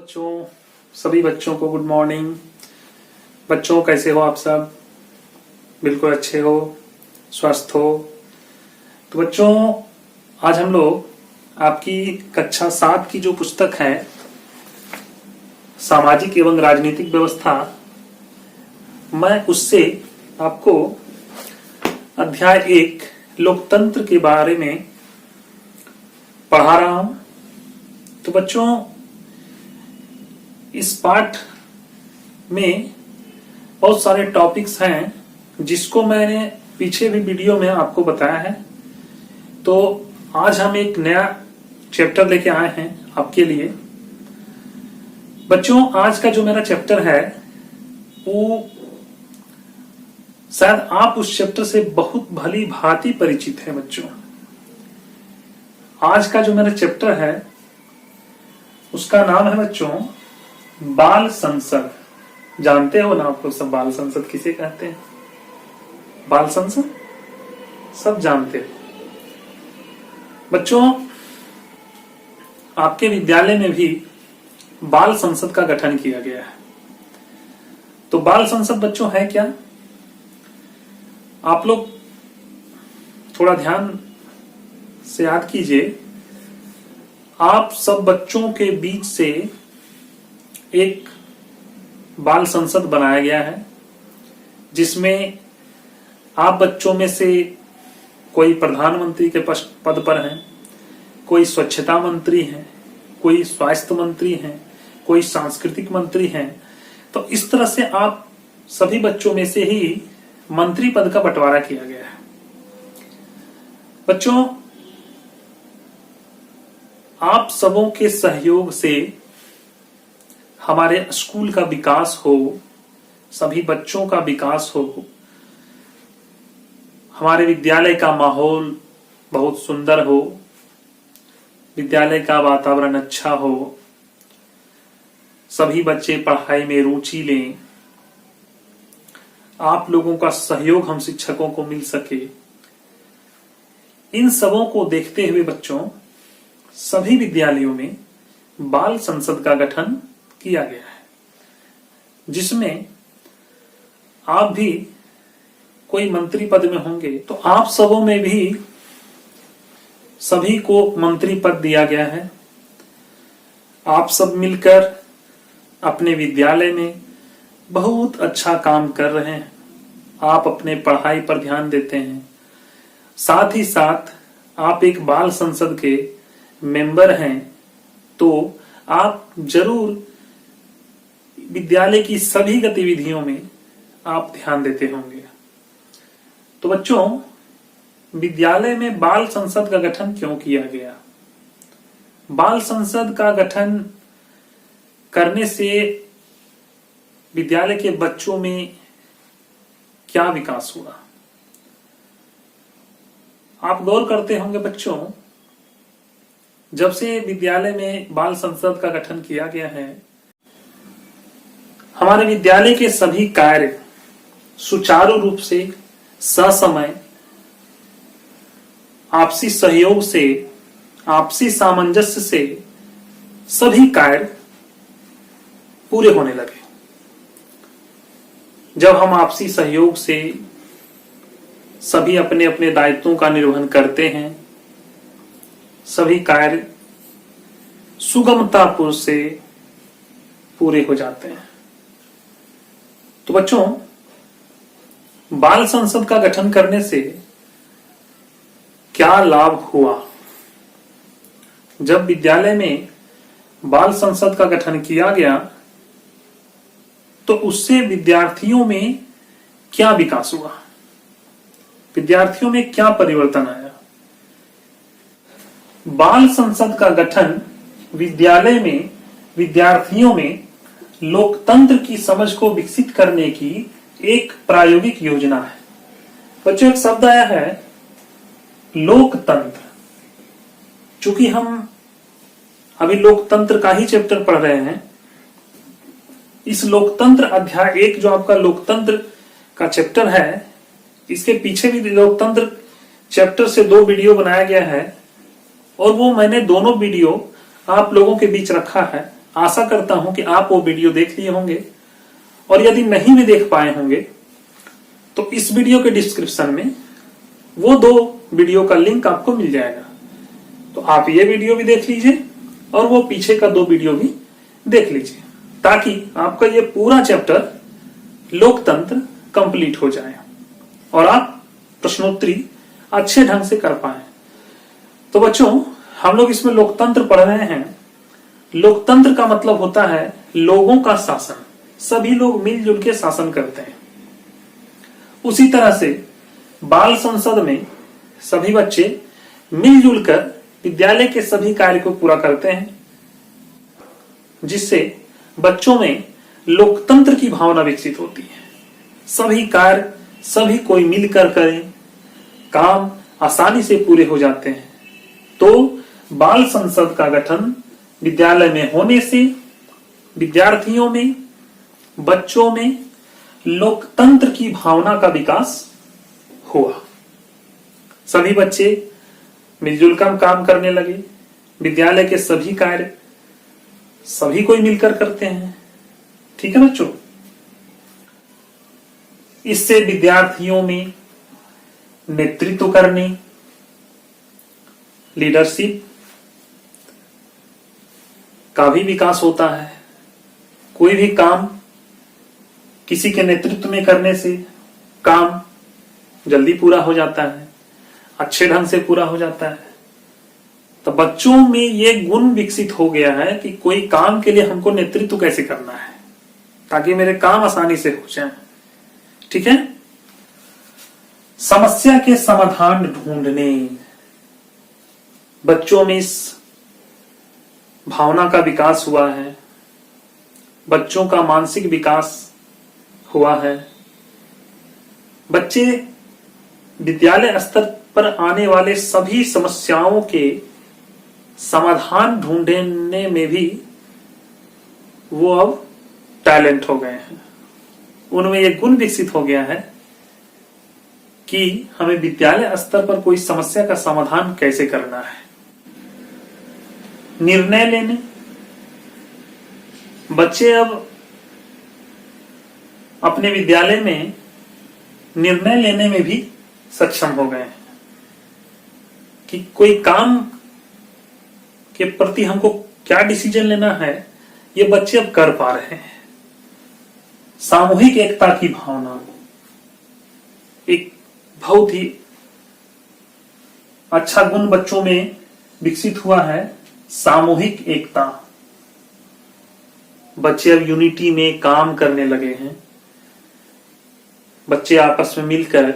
बच्चों, सभी बच्चों को गुड मॉर्निंग। बच्चों कैसे हो आप सब? बिल्कुल अच्छे हो, स्वस्थ हो? तो बच्चों आज हम लोग आपकी कक्षा 7 की जो पुस्तक है सामाजिक एवं राजनीतिक व्यवस्था, मैं उससे आपको अध्याय 1 लोकतंत्र के बारे में पढ़ा रहा हूं। तो बच्चों इस पाठ में बहुत सारे टॉपिक्स हैं जिसको मैंने पीछे भी वीडियो में आपको बताया है। तो आज हम एक नया चैप्टर लेके आए हैं आपके लिए। बच्चों आज का जो मेरा चैप्टर है वो शायद आप उस चैप्टर से बहुत भली भांति परिचित हैं। बच्चों आज का जो मेरा चैप्टर है उसका नाम है बच्चों बाल संसद। जानते हो ना आप लोग सब बाल संसद किसे कहते हैं? बाल संसद सब जानते हो। बच्चों आपके विद्यालय में भी बाल संसद का गठन किया गया है। तो बाल संसद बच्चों है क्या? आप लोग थोड़ा ध्यान से याद कीजिए। आप सब बच्चों के बीच से एक बाल संसद बनाया गया है जिसमें आप बच्चों में से कोई प्रधानमंत्री के पद पर हैं, कोई स्वच्छता मंत्री हैं, कोई स्वास्थ्य मंत्री हैं, कोई सांस्कृतिक मंत्री हैं। तो इस तरह से आप सभी बच्चों में से ही मंत्री पद का बंटवारा किया गया है। बच्चों आप सबों के सहयोग से हमारे स्कूल का विकास हो, सभी बच्चों का विकास हो, हमारे विद्यालय का माहौल बहुत सुंदर हो, विद्यालय का वातावरण अच्छा हो, सभी बच्चे पढ़ाई में रुचि लें, आप लोगों का सहयोग हम शिक्षकों को मिल सके। इन सबों को देखते हुए बच्चों सभी विद्यालयों में बाल संसद का गठन किया गया है जिसमें आप भी कोई मंत्री पद में होंगे। तो आप सबों में भी सभी को मंत्री पद दिया गया है। आप सब मिलकर अपने विद्यालय में बहुत अच्छा काम कर रहे हैं। आप अपने पढ़ाई पर ध्यान देते हैं, साथ ही साथ आप एक बाल संसद के मेंबर हैं। तो आप जरूर विद्यालय की सभी गतिविधियों में आप ध्यान देते होंगे। तो बच्चों विद्यालय में बाल संसद का गठन क्यों किया गया? बाल संसद का गठन करने से विद्यालय के बच्चों में क्या विकास हुआ? आप गौर करते होंगे बच्चों, जब से विद्यालय में बाल संसद का गठन किया गया है हमारे विद्यालय के सभी कार्य सुचारू रूप से, ससमय, आपसी सहयोग से, आपसी सामंजस्य से सभी कार्य पूरे होने लगे। जब हम आपसी सहयोग से सभी अपने अपने दायित्वों का निर्वहन करते हैं, सभी कार्य सुगमतापूर्वक से पूरे हो जाते हैं। तो बच्चों बाल संसद का गठन करने से क्या लाभ हुआ? जब विद्यालय में बाल संसद का गठन किया गया तो उससे विद्यार्थियों में क्या विकास हुआ? विद्यार्थियों में क्या परिवर्तन आया? बाल संसद का गठन विद्यालय में विद्यार्थियों में लोकतंत्र की समझ को विकसित करने की एक प्रायोगिक योजना है। बच्चों एक शब्द आया है लोकतंत्र। चूंकि हम अभी लोकतंत्र का ही चैप्टर पढ़ रहे हैं, इस लोकतंत्र अध्याय 1 जो आपका लोकतंत्र का चैप्टर है, इसके पीछे भी लोकतंत्र चैप्टर से 2 वीडियो बनाया गया है और वो मैंने दोनों वीडियो आप लोगों के बीच रखा है। आशा करता हूं कि आप वो वीडियो देख लिए होंगे, और यदि नहीं भी देख पाए होंगे तो इस वीडियो के डिस्क्रिप्शन में वो 2 वीडियो का लिंक आपको मिल जाएगा। तो आप ये वीडियो भी देख लीजिए और वो पीछे का 2 वीडियो भी देख लीजिए, ताकि आपका ये पूरा चैप्टर लोकतंत्र कंप्लीट हो जाए और आप प्रश्नोत्तरी अच्छे ढंग से कर पाए। तो बच्चों, हम लोग इसमें लोकतंत्र पढ़ रहे हैं। लोकतंत्र का मतलब होता है लोगों का शासन, सभी लोग मिलजुल के शासन करते हैं। उसी तरह से बाल संसद में सभी बच्चे मिलजुल कर विद्यालय के सभी कार्य को पूरा करते हैं, जिससे बच्चों में लोकतंत्र की भावना विकसित होती है। सभी कार्य सभी कोई मिलकर करें, काम आसानी से पूरे हो जाते हैं। तो बाल संसद का गठन विद्यालय में होने से विद्यार्थियों में, बच्चों में लोकतंत्र की भावना का विकास हुआ। सभी बच्चे मिलजुल कर काम करने लगे। विद्यालय के सभी कार्य सभी कोई मिलकर करते हैं। ठीक है बच्चों, इससे विद्यार्थियों में नेतृत्व करने, लीडरशिप का भी विकास होता है। कोई भी काम किसी के नेतृत्व में करने से काम जल्दी पूरा हो जाता है, अच्छे ढंग से पूरा हो जाता है। तो बच्चों में ये गुण विकसित हो गया है कि कोई काम के लिए हमको नेतृत्व कैसे करना है, ताकि मेरे काम आसानी से हो जाए। ठीक है, समस्या के समाधान ढूंढने, बच्चों में इस भावना का विकास हुआ है। बच्चों का मानसिक विकास हुआ है। बच्चे विद्यालय स्तर पर आने वाले सभी समस्याओं के समाधान ढूंढने में भी वो अब टैलेंट हो गए हैं। उनमें यह गुण विकसित हो गया है कि हमें विद्यालय स्तर पर कोई समस्या का समाधान कैसे करना है। निर्णय लेने, बच्चे अब अपने विद्यालय में निर्णय लेने में भी सक्षम हो गए हैं कि कोई काम के प्रति हमको क्या डिसीजन लेना है, ये बच्चे अब कर पा रहे हैं। सामूहिक एकता की भावना एक बहुत ही अच्छा गुण बच्चों में विकसित हुआ है। सामूहिक एकता, बच्चे अब यूनिटी में काम करने लगे हैं। बच्चे आपस में मिलकर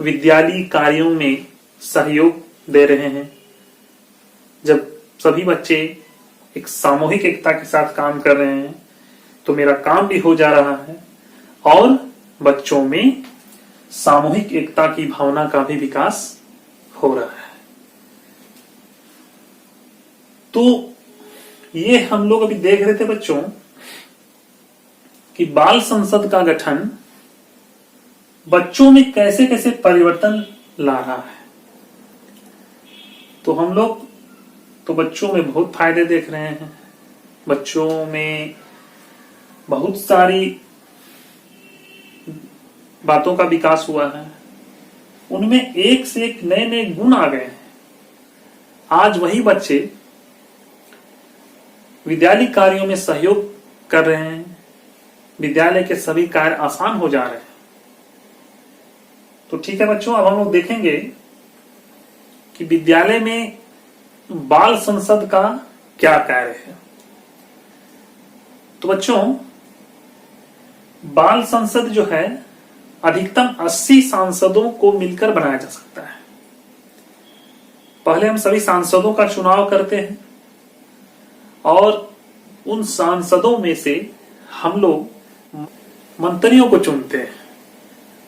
विद्यालयी कार्यों में सहयोग दे रहे हैं। जब सभी बच्चे एक सामूहिक एकता के साथ काम कर रहे हैं तो मेरा काम भी हो जा रहा है और बच्चों में सामूहिक एकता की भावना का भी विकास हो रहा है। तो ये हम लोग अभी देख रहे थे बच्चों कि बाल संसद का गठन बच्चों में कैसे कैसे परिवर्तन ला रहा है। तो हम लोग तो बच्चों में बहुत फायदे देख रहे हैं। बच्चों में बहुत सारी बातों का विकास हुआ है। उनमें एक से एक नए नए गुण आ गए हैं। आज वही बच्चे विद्यालय कार्यों में सहयोग कर रहे हैं। विद्यालय के सभी कार्य आसान हो जा रहे हैं। तो ठीक है बच्चों, अब हम लोग देखेंगे कि विद्यालय में बाल संसद का क्या कार्य है। तो बच्चों, बाल संसद जो है अधिकतम 80 सांसदों को मिलकर बनाया जा सकता है। पहले हम सभी सांसदों का चुनाव करते हैं और उन सांसदों में से हम लोग मंत्रियों को चुनते हैं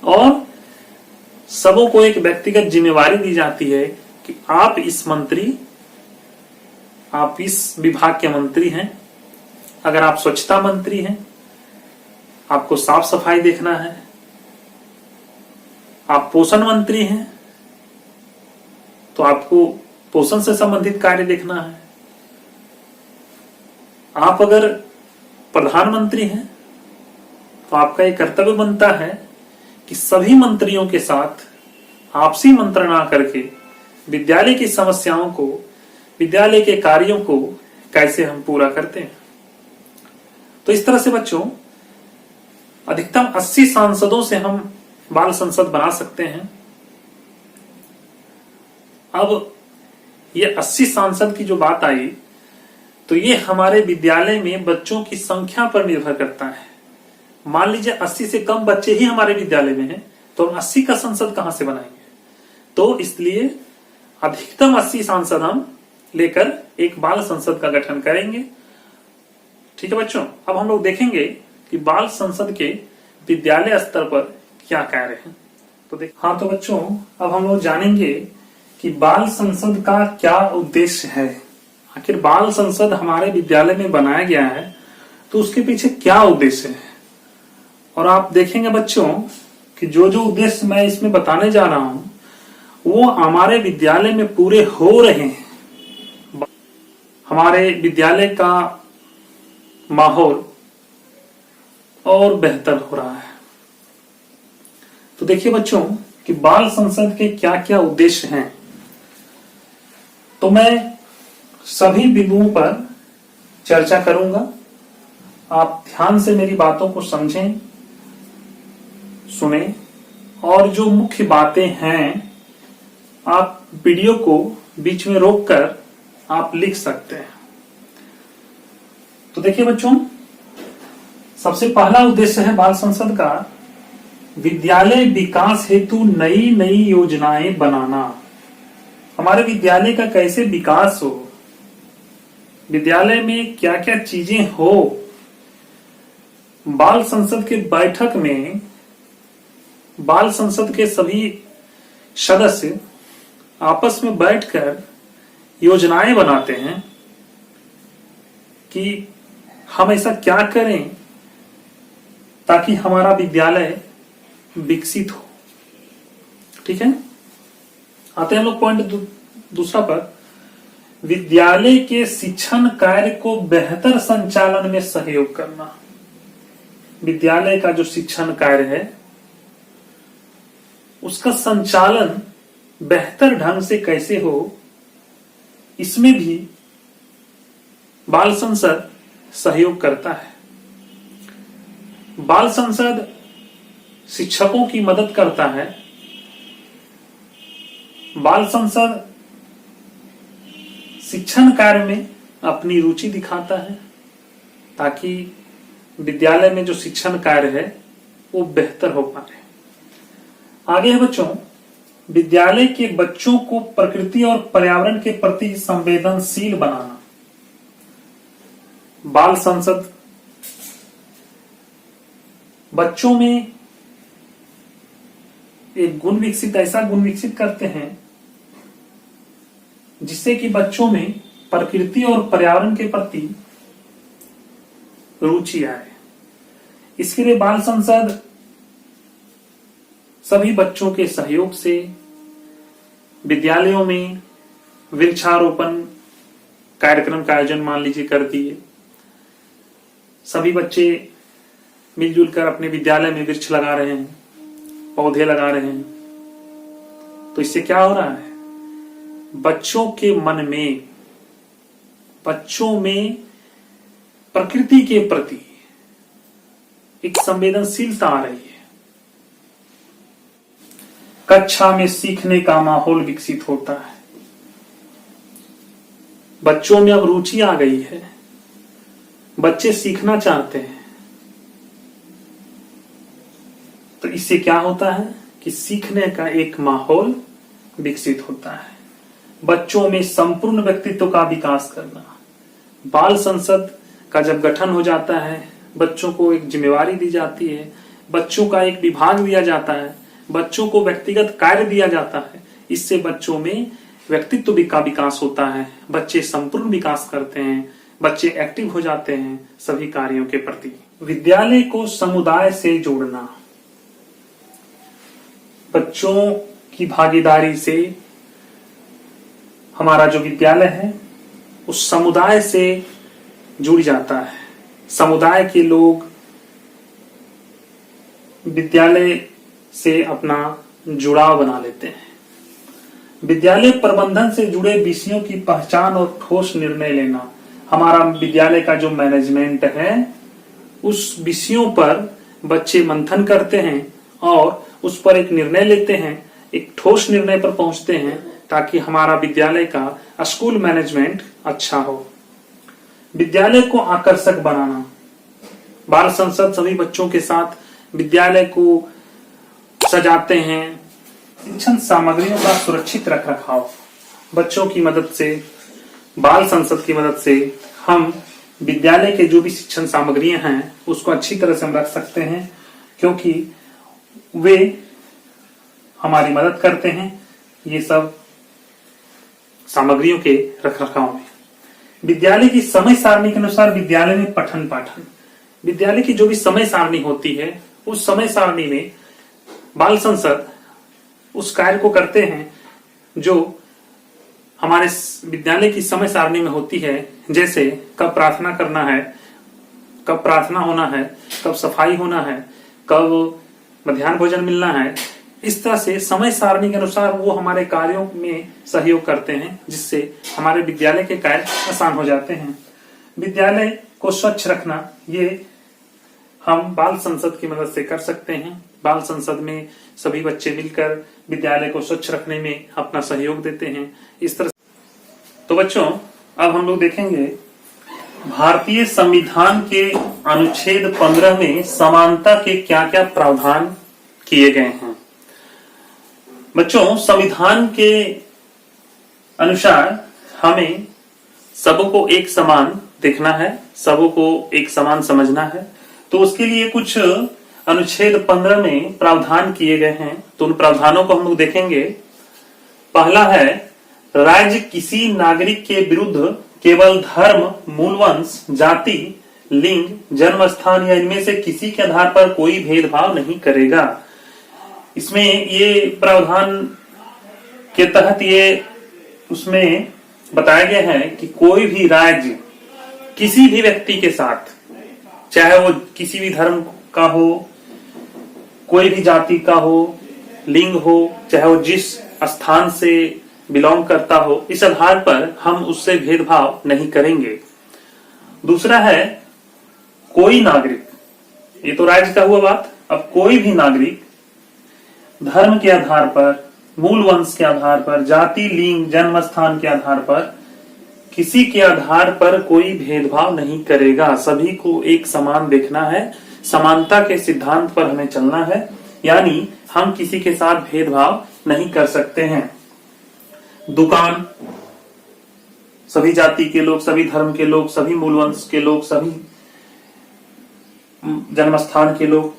और सबों को एक व्यक्तिगत जिम्मेवारी दी जाती है कि आप इस विभाग के मंत्री हैं। अगर आप स्वच्छता मंत्री हैं, आपको साफ सफाई देखना है। आप पोषण मंत्री हैं तो आपको पोषण से संबंधित कार्य देखना है। आप अगर प्रधानमंत्री हैं तो आपका ये कर्तव्य बनता है कि सभी मंत्रियों के साथ आपसी मंत्रणा करके विद्यालय की समस्याओं को, विद्यालय के कार्यों को कैसे हम पूरा करते हैं। तो इस तरह से बच्चों अधिकतम 80 सांसदों से हम बाल संसद बना सकते हैं। अब ये 80 सांसद की जो बात आई तो ये हमारे विद्यालय में बच्चों की संख्या पर निर्भर करता है। मान लीजिए 80 से कम बच्चे ही हमारे विद्यालय में हैं तो हम 80 का संसद कहां से बनाएंगे। तो इसलिए अधिकतम 80 सांसद हम लेकर एक बाल संसद का गठन करेंगे। ठीक है बच्चों, अब हम लोग देखेंगे कि बाल संसद के विद्यालय स्तर पर क्या कार्य है। तो हाँ, तो बच्चों अब हम लोग जानेंगे कि बाल संसद का क्या उद्देश्य है। आखिर बाल संसद हमारे विद्यालय में बनाया गया है तो उसके पीछे क्या उद्देश्य है। और आप देखेंगे बच्चों कि जो जो उद्देश्य मैं इसमें बताने जा रहा हूं वो हमारे विद्यालय में पूरे हो रहे हैं। हमारे विद्यालय का माहौल और बेहतर हो रहा है। तो देखिए बच्चों कि बाल संसद के क्या क्या उद्देश्य हैं। तो मैं सभी बिंदुओं पर चर्चा करूंगा। आप ध्यान से मेरी बातों को समझें, सुने और जो मुख्य बातें हैं आप वीडियो को बीच में रोककर आप लिख सकते हैं। तो देखिए बच्चों, सबसे पहला उद्देश्य है बाल संसद का विद्यालय विकास हेतु नई नई योजनाएं बनाना। हमारे विद्यालय का कैसे विकास हो, विद्यालय में क्या क्या चीजें हो। बाल संसद के बैठक में बाल संसद के सभी सदस्य आपस में बैठकर योजनाएं बनाते हैं कि हम ऐसा क्या करें ताकि हमारा विद्यालय विकसित हो। ठीक है, आते हैं हम लोग पॉइंट दूसरा पर, विद्यालय के शिक्षण कार्य को बेहतर संचालन में सहयोग करना। विद्यालय का जो शिक्षण कार्य है उसका संचालन बेहतर ढंग से कैसे हो, इसमें भी बाल संसद सहयोग करता है। बाल संसद शिक्षकों की मदद करता है। बाल संसद शिक्षण कार्य में अपनी रुचि दिखाता है ताकि विद्यालय में जो शिक्षण कार्य है वो बेहतर हो पाए। आगे है बच्चों, विद्यालय के बच्चों को प्रकृति और पर्यावरण के प्रति संवेदनशील बनाना। बाल संसद बच्चों में एक गुण विकसित, ऐसा गुण विकसित करते हैं जिससे कि बच्चों में प्रकृति और पर्यावरण के प्रति रुचि आए। इसके लिए बाल संसद सभी बच्चों के सहयोग से विद्यालयों में वृक्षारोपण कार्यक्रम का आयोजन मान लीजिए कर दिए। सभी बच्चे मिलजुल कर अपने विद्यालय में वृक्ष लगा रहे हैं, पौधे लगा रहे हैं। तो इससे क्या हो रहा है, बच्चों के मन में, बच्चों में प्रकृति के प्रति एक संवेदनशीलता आ रही है। कक्षा में सीखने का माहौल विकसित होता है। बच्चों में अब रुचि आ गई है, बच्चे सीखना चाहते हैं। तो इससे क्या होता है कि सीखने का एक माहौल विकसित होता है। बच्चों में संपूर्ण व्यक्तित्व का विकास करना। बाल संसद का जब गठन हो जाता है, बच्चों को एक जिम्मेवारी दी जाती है, बच्चों का एक विभाग दिया जाता है, बच्चों को व्यक्तिगत कार्य दिया जाता है। इससे बच्चों में व्यक्तित्व का विकास होता है, बच्चे संपूर्ण विकास करते हैं, बच्चे एक्टिव हो जाते हैं सभी कार्यों के प्रति। विद्यालय को समुदाय से जोड़ना। बच्चों की भागीदारी से हमारा जो विद्यालय है उस समुदाय से जुड़ जाता है। समुदाय के लोग विद्यालय से अपना जुड़ाव बना लेते हैं। विद्यालय प्रबंधन से जुड़े विषयों की पहचान और ठोस निर्णय लेना। हमारा विद्यालय का जो मैनेजमेंट है उस विषयों पर बच्चे मंथन करते हैं और उस पर एक निर्णय लेते हैं, एक ठोस निर्णय पर पहुंचते हैं ताकि हमारा विद्यालय का स्कूल मैनेजमेंट अच्छा हो। विद्यालय को आकर्षक बनाना। बाल संसद सभी बच्चों के साथ विद्यालय को सजाते हैं। शिक्षण सामग्रियों का सुरक्षित रखरखाव। बच्चों की मदद से, बाल संसद की मदद से हम विद्यालय के जो भी शिक्षण सामग्रियां हैं उसको अच्छी तरह से हम रख सकते हैं, क्योंकि वे हमारी मदद करते हैं ये सब सामग्रियों के रखरखाव में। विद्यालय की समय सारणी के अनुसार विद्यालय में पठन पाठन। विद्यालय की जो भी समय सारणी होती है उस समय सारणी में बाल संसद उस कार्य को करते हैं जो हमारे विद्यालय की समय सारणी में होती है। जैसे कब प्रार्थना करना है, कब प्रार्थना होना है, कब सफाई होना है, कब मध्याह्न भोजन मिलना है। इस तरह से समय सारणी के अनुसार वो हमारे कार्यों में सहयोग करते हैं, जिससे हमारे विद्यालय के कार्य आसान हो जाते हैं। विद्यालय को स्वच्छ रखना ये हम बाल संसद की मदद से कर सकते हैं। बाल संसद में सभी बच्चे मिलकर विद्यालय को स्वच्छ रखने में अपना सहयोग देते हैं। इस तरह तो बच्चों अब हम लोग देखेंगे भारतीय संविधान के अनुच्छेद 15 में समानता के क्या क्या प्रावधान किए गए हैं। बच्चों संविधान के अनुसार हमें सबको एक समान देखना है, सबको एक समान समझना है। तो उसके लिए कुछ अनुच्छेद 15 में प्रावधान किए गए हैं, तो उन प्रावधानों को हम लोग देखेंगे। पहला है, राज्य किसी नागरिक के विरुद्ध केवल धर्म, मूलवंश, जाति, लिंग, जन्म स्थान या इनमें से किसी के आधार पर कोई भेदभाव नहीं करेगा। इसमें ये प्रावधान के तहत ये उसमें बताया गया है कि कोई भी राज्य किसी भी व्यक्ति के साथ, चाहे वो किसी भी धर्म का हो, कोई भी जाति का हो, लिंग हो, चाहे वो जिस स्थान से बिलोंग करता हो, इस आधार पर हम उससे भेदभाव नहीं करेंगे। दूसरा है, कोई नागरिक, ये तो राज्य का हुआ बात, अब कोई भी नागरिक धर्म के आधार पर, मूल वंश के आधार पर, जाति, लिंग, जन्म स्थान के आधार पर, किसी के आधार पर कोई भेदभाव नहीं करेगा। सभी को एक समान देखना है, समानता के सिद्धांत पर हमें चलना है, यानी हम किसी के साथ भेदभाव नहीं कर सकते हैं। दुकान, सभी जाति के लोग, सभी धर्म के लोग, सभी मूलवंश के लोग, सभी जन्म स्थान के लोग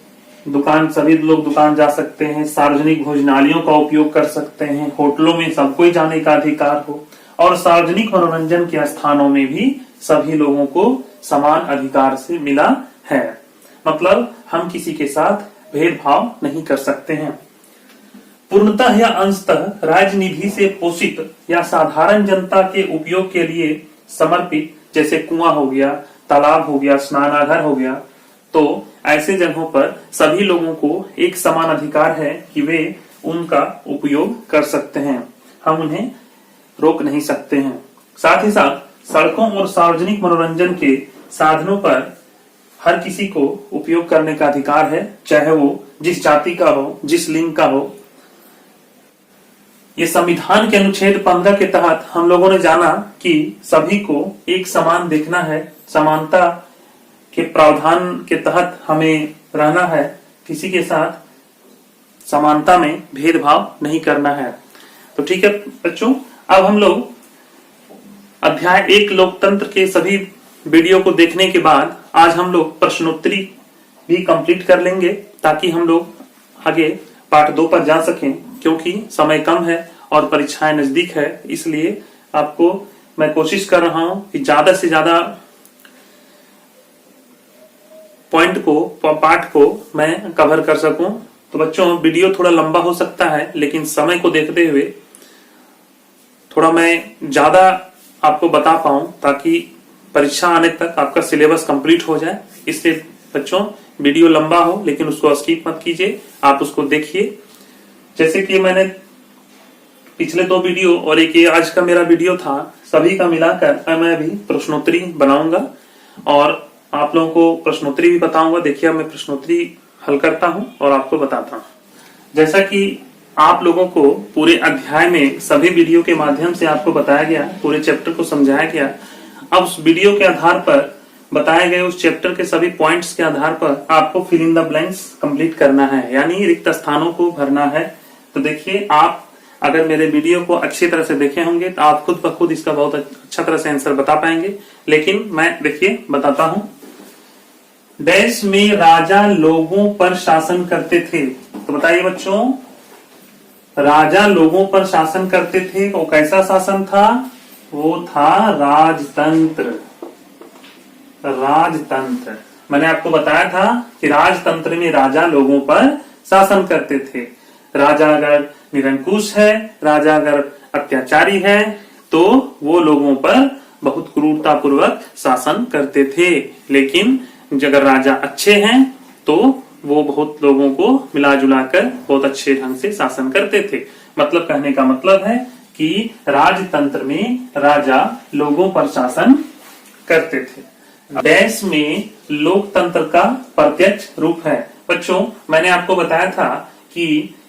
दुकान, सभी लोग दुकान जा सकते हैं। सार्वजनिक भोजनालयों का उपयोग कर सकते हैं। होटलों में सबको जाने का अधिकार हो, और सार्वजनिक मनोरंजन के स्थानों में भी सभी लोगों को समान अधिकार से मिला है। मतलब हम किसी के साथ भेदभाव नहीं कर सकते हैं। पूर्णतः या अंशतः राज्य निधि से पोषित या साधारण जनता के उपयोग के लिए समर्पित, जैसे कुआं हो गया, तालाब हो गया, स्नानागार हो गया, तो ऐसे जगहों पर सभी लोगों को एक समान अधिकार है कि वे उनका उपयोग कर सकते हैं। हम उन्हें रोक नहीं सकते हैं। साथ ही साथ सड़कों और सार्वजनिक मनोरंजन के साधनों पर हर किसी को उपयोग करने का अधिकार है, चाहे वो जिस जाति का हो, जिस लिंग का हो। ये संविधान के अनुच्छेद 15 के तहत हम लोगों ने जाना कि सभी को एक समान देखना है, समानता के प्रावधान के तहत हमें रहना है, किसी के साथ समानता में भेदभाव नहीं करना है। तो ठीक है बच्चों, अब हम लोग अध्याय 1 लोकतंत्र के सभी वीडियो को देखने के बाद आज हम लोग प्रश्नोत्तरी भी कंप्लीट कर लेंगे, ताकि हम लोग आगे पार्ट 2 पर जा सकें, क्योंकि समय कम है और परीक्षाएं नजदीक है। इसलिए आपको मैं कोशिश कर रहा हूं कि ज्यादा से ज्यादा पॉइंट को, पार्ट को मैं कवर कर सकूं। तो बच्चों वीडियो थोड़ा लंबा हो सकता है, लेकिन समय को देखते हुए थोड़ा मैं ज्यादा आपको बता पाऊं, ताकि परीक्षा आने तक आपका सिलेबस कंप्लीट हो जाए। इसलिए बच्चों वीडियो लंबा हो लेकिन उसको स्किप मत कीजिए, आप उसको देखिए। जैसे कि मैंने पिछले 2 वीडियो और एक ये आज का मेरा वीडियो था, सभी का मिलाकर मैं अभी प्रश्नोत्तरी बनाऊंगा और आप लोगों को प्रश्नोत्तरी भी बताऊंगा। देखिए मैं प्रश्नोत्तरी हल करता हूं और आपको बताता हूं। जैसा कि आप लोगों को पूरे अध्याय में सभी वीडियो के माध्यम से आपको बताया गया, पूरे चैप्टर को समझाया गया। अब उस वीडियो के आधार पर बताए गए उस चैप्टर के सभी पॉइंट्स के आधार पर आपको fill in the blanks complete करना है, यानी रिक्त स्थानों को भरना है। तो देखिए आप अगर मेरे वीडियो को अच्छी तरह से देखे होंगे तो आप खुद ब खुद इसका बहुत अच्छा तरह से आंसर बता पाएंगे। लेकिन मैं देखिए बताता हूं। देश में राजा लोगों पर शासन करते थे। तो बताइए बच्चों, राजा लोगों पर शासन करते थे, वो कैसा शासन था? वो था राजतंत्र। राजतंत्र मैंने आपको बताया था कि राजतंत्र में राजा लोगों पर शासन करते थे। राजा अगर निरंकुश है, राजा अगर अत्याचारी है, तो वो लोगों पर बहुत क्रूरतापूर्वक शासन करते थे। लेकिन अगर राजा अच्छे हैं तो वो बहुत लोगों को मिला जुला कर बहुत अच्छे ढंग से शासन करते थे। मतलब कहने का मतलब है कि राजतंत्र में राजा लोगों पर शासन करते थे। देश में लोकतंत्र का प्रत्यक्ष रूप है। बच्चों मैंने आपको बताया था कि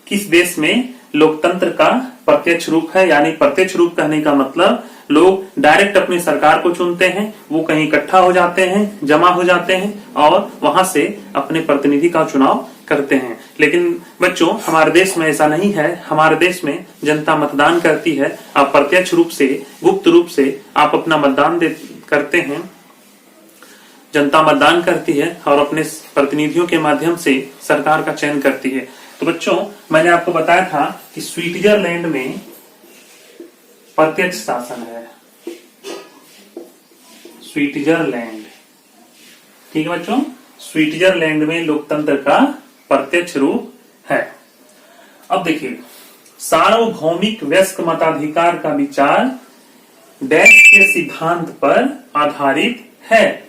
किस देश में लोकतंत्र का प्रत्यक्ष रूप है, यानी प्रत्यक्ष रूप कहने का मतलब लोग डायरेक्ट अपनी सरकार को चुनते हैं, वो कहीं इकट्ठा हो जाते हैं, जमा हो जाते हैं और वहां से अपने प्रतिनिधि का चुनाव करते हैं। लेकिन बच्चों हमारे देश में ऐसा नहीं है। हमारे देश में जनता मतदान करती है। आप प्रत्यक्ष रूप से, गुप्त रूप से आप अपना मतदान करते हैं। जनता मतदान करती है और अपने प्रतिनिधियों के माध्यम से सरकार का चयन करती है। तो बच्चों मैंने आपको बताया था कि स्विट्जरलैंड में प्रत्यक्ष शासन है। स्विट्जरलैंड, ठीक है बच्चों, स्विट्जरलैंड में लोकतंत्र का प्रत्यक्ष रूप है। अब देखिए, सार्वभौमिक वयस्क मताधिकार का विचार डैश के सिद्धांत पर आधारित है।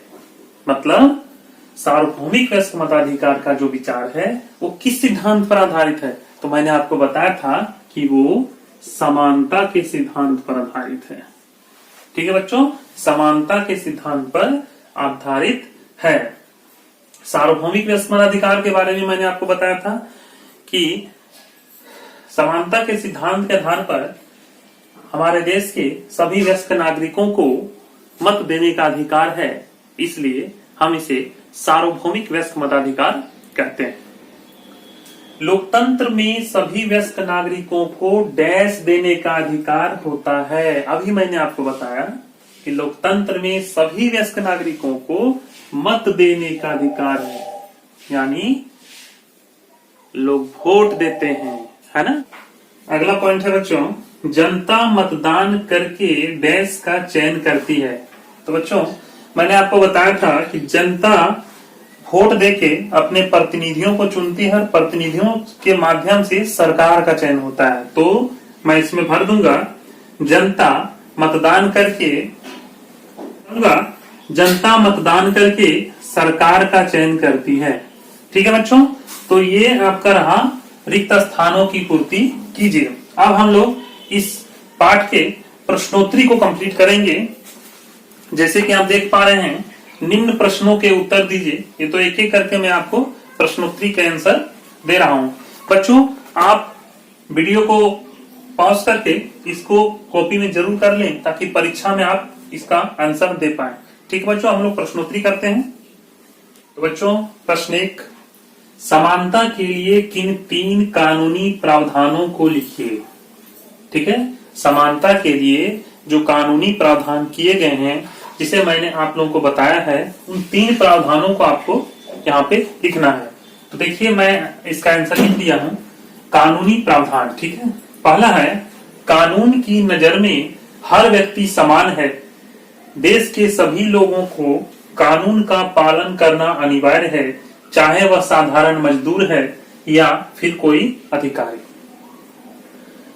मतलब सार्वभौमिक वयस्क मताधिकार का जो विचार है वो किस सिद्धांत पर आधारित है? तो मैंने आपको बताया था कि वो समानता के सिद्धांत पर आधारित है। ठीक है बच्चों, समानता के सिद्धांत पर आधारित है। सार्वभौमिक वयस्क मताधिकार के बारे में मैंने आपको बताया था कि समानता के सिद्धांत के आधार पर हमारे देश के सभी वयस्क नागरिकों को मत देने का अधिकार है, इसलिए हम इसे सार्वभौमिक वयस्क मताधिकार कहते हैं। लोकतंत्र में सभी वयस्क नागरिकों को डैश देने का अधिकार होता है। अभी मैंने आपको बताया कि लोकतंत्र में सभी वयस्क नागरिकों को मत देने का अधिकार है, यानी लोग वोट देते हैं, है ना। अगला पॉइंट है बच्चों, जनता मतदान करके डैश का चयन करती है। तो बच्चों मैंने आपको बताया था कि जनता वोट देके अपने प्रतिनिधियों को चुनती है और प्रतिनिधियों के माध्यम से सरकार का चयन होता है। तो मैं इसमें भर दूंगा जनता मतदान करके, जनता मतदान करके सरकार का चयन करती है। ठीक है बच्चों, तो ये आपका रहा रिक्त स्थानों की पूर्ति कीजिए। अब हम लोग इस पाठ के प्रश्नोत्तरी को कंप्लीट करेंगे। जैसे कि आप देख पा रहे हैं, निम्न प्रश्नों के उत्तर दीजिए। ये तो एक एक करके मैं आपको प्रश्नोत्तरी के आंसर दे रहा हूं। बच्चों आप वीडियो को पॉज करके इसको कॉपी में जरूर कर लें ताकि परीक्षा में आप इसका आंसर दे पाए। ठीक है बच्चों, हम लोग प्रश्नोत्तरी करते हैं। तो बच्चों प्रश्न 1, समानता के लिए किन 3 कानूनी प्रावधानों को लिखिए। ठीक है, समानता के लिए जो कानूनी प्रावधान किए गए हैं, जिसे मैंने आप लोगों को बताया है, उन 3 प्रावधानों को आपको यहाँ पे लिखना है। तो देखिए मैं इसका आंसर लिख दिया हूं, कानूनी प्रावधान। ठीक है, पहला है, कानून की नजर में हर व्यक्ति समान है। देश के सभी लोगों को कानून का पालन करना अनिवार्य है, चाहे वह साधारण मजदूर है या फिर कोई अधिकारी।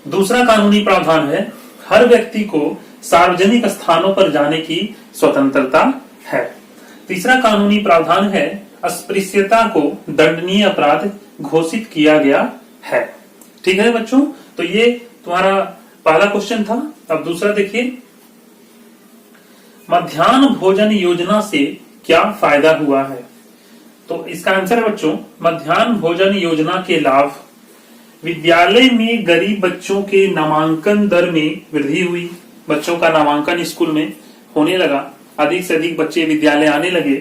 दूसरा कानूनी प्रावधान है, हर व्यक्ति को सार्वजनिक स्थानों पर जाने की स्वतंत्रता है। तीसरा कानूनी प्रावधान है अस्पृश्यता को दंडनीय अपराध घोषित किया गया है। ठीक है बच्चों, तो ये तुम्हारा पहला क्वेश्चन था। अब दूसरा देखिए, मध्याह्न भोजन योजना से क्या फायदा हुआ है? तो इसका आंसर है बच्चों, मध्याह्न भोजन योजना के लाभ, विद्यालय में गरीब बच्चों के नामांकन दर में वृद्धि हुई, बच्चों का नामांकन स्कूल में होने लगा, अधिक से अधिक बच्चे विद्यालय आने लगे,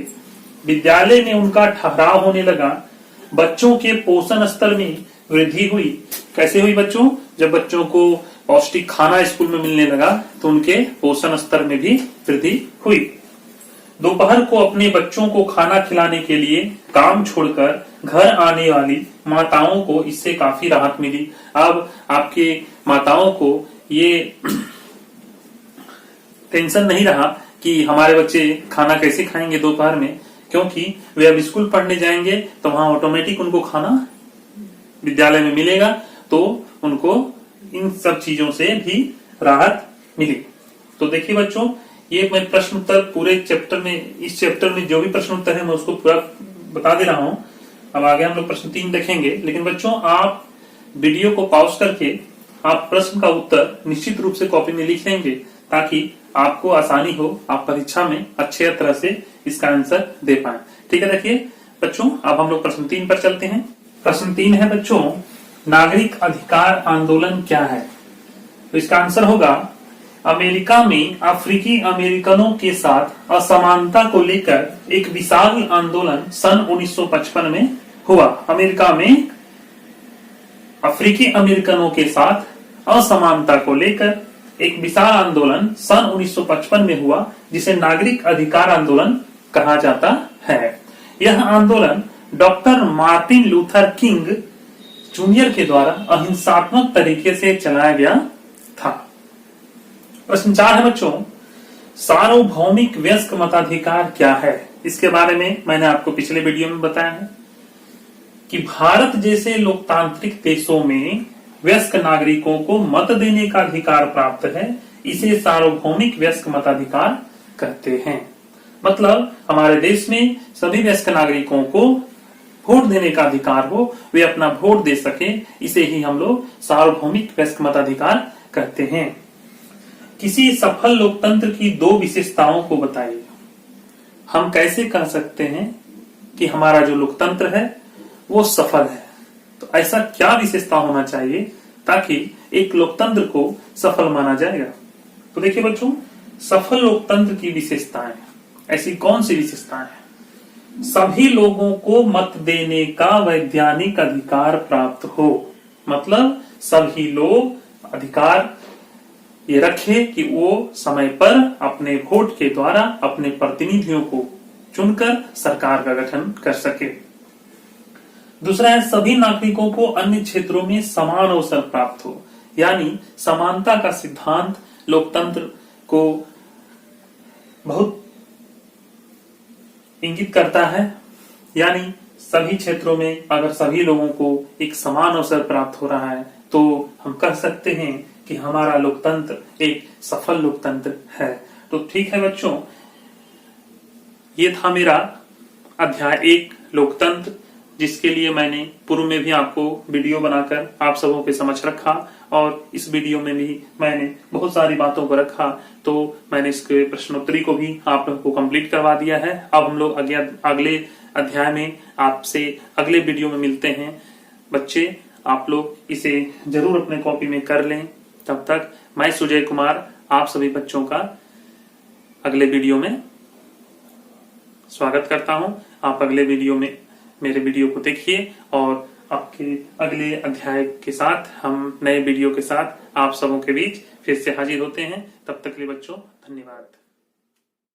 विद्यालय में उनका ठहराव होने लगा, बच्चों के पोषण स्तर में वृद्धि हुई। कैसे हुई बच्चों? जब बच्चों को पौष्टिक खाना स्कूल में मिलने लगा तो उनके पोषण स्तर में भी वृद्धि हुई। दोपहर को अपने बच्चों को खाना खिलाने के लिए काम छोड़कर घर आने वाली माताओं को इससे काफी राहत मिली। अब आपके माताओं को ये टेंशन नहीं रहा कि हमारे बच्चे खाना कैसे खाएंगे दोपहर में, क्योंकि वे अब स्कूल पढ़ने जाएंगे तो वहां ऑटोमेटिक उनको खाना विद्यालय में मिलेगा, तो उनको इन सब चीजों से भी राहत मिली। तो देखिए बच्चों, ये मैं प्रश्न उत्तर पूरे चैप्टर में, इस चैप्टर में जो भी प्रश्न उत्तर है मैं उसको पूरा बता दे रहा हूं। अब आगे हम लोग प्रश्न 3 देखेंगे, लेकिन बच्चों आप वीडियो को पॉज करके आप प्रश्न का उत्तर निश्चित रूप से कॉपी में लिख लेंगे ताकि आपको आसानी हो, आप परीक्षा में अच्छे तरह से इसका आंसर दे पाए। ठीक है, देखिए बच्चों अब हम लोग प्रश्न 3 पर चलते हैं। प्रश्न 3 है बच्चों, नागरिक अधिकार आंदोलन क्या है? तो इसका आंसर होगा, अमेरिका में अफ्रीकी अमेरिकनों के साथ असमानता को लेकर एक विशाल आंदोलन सन 1955 में हुआ। अमेरिका में अफ्रीकी अमेरिकनों के साथ असमानता को लेकर एक विशाल आंदोलन सन 1955 में हुआ, जिसे नागरिक अधिकार आंदोलन कहा जाता है। यह आंदोलन doctor Martin Luther king junior के द्वारा अहिंसात्मक तरीके से चलाया गया था। प्रश्न 4 है बच्चों, सार्वभौमिक वयस्क मताधिकार क्या है? इसके बारे में मैंने आपको पिछले वीडियो में बताया है कि भारत जैसे लोकतांत्रिक देशों में वयस्क नागरिकों को मत देने का अधिकार प्राप्त है। इसे सार्वभौमिक वयस्क मताधिकार कहते हैं। मतलब हमारे देश में सभी वयस्क नागरिकों को वोट देने का अधिकार हो, वे अपना वोट दे सके, इसे ही हम लोग सार्वभौमिक वयस्क मताधिकार कहते हैं। किसी सफल लोकतंत्र की 2 विशेषताओं को बताइए। हम कैसे कह सकते हैं कि हमारा जो लोकतंत्र है वो सफल है? तो ऐसा क्या विशेषता होना चाहिए ताकि एक लोकतंत्र को सफल माना जाएगा? तो देखिए बच्चों, सफल लोकतंत्र की विशेषताएं, ऐसी कौन सी विशेषताएं हैं? सभी लोगों को मत देने का वैधानिक अधिकार प्राप्त हो। मतलब सभी लोग अधिकार ये रखे कि वो समय पर अपने वोट के द्वारा अपने प्रतिनिधियों को चुनकर सरकार का गठन कर सके। दूसरा है, सभी नागरिकों को अन्य क्षेत्रों में समान अवसर प्राप्त हो। यानी समानता का सिद्धांत लोकतंत्र को बहुत इंगित करता है। यानी सभी क्षेत्रों में अगर सभी लोगों को एक समान अवसर प्राप्त हो रहा है तो हम कह सकते हैं कि हमारा लोकतंत्र एक सफल लोकतंत्र है। तो ठीक है बच्चों, ये था मेरा अध्याय 1 लोकतंत्र, जिसके लिए मैंने पूर्व में भी आपको वीडियो बनाकर आप सबों के समक्ष रखा और इस वीडियो में भी मैंने बहुत सारी बातों को रखा। तो मैंने इसके प्रश्नोत्तरी को भी आप लोगों को कंप्लीट करवा दिया है। अब हम लोग अगले अध्याय में आपसे अगले वीडियो में मिलते हैं। बच्चे आप लोग इसे जरूर अपने कॉपी में कर लें। तब तक मैं सुजय कुमार आप सभी बच्चों का अगले वीडियो में स्वागत करता हूं। आप अगले वीडियो में मेरे वीडियो को देखिए और आपके अगले अध्याय के साथ, हम नए वीडियो के साथ आप सबों के बीच फिर से हाजिर होते हैं। तब तक के लिए बच्चों धन्यवाद।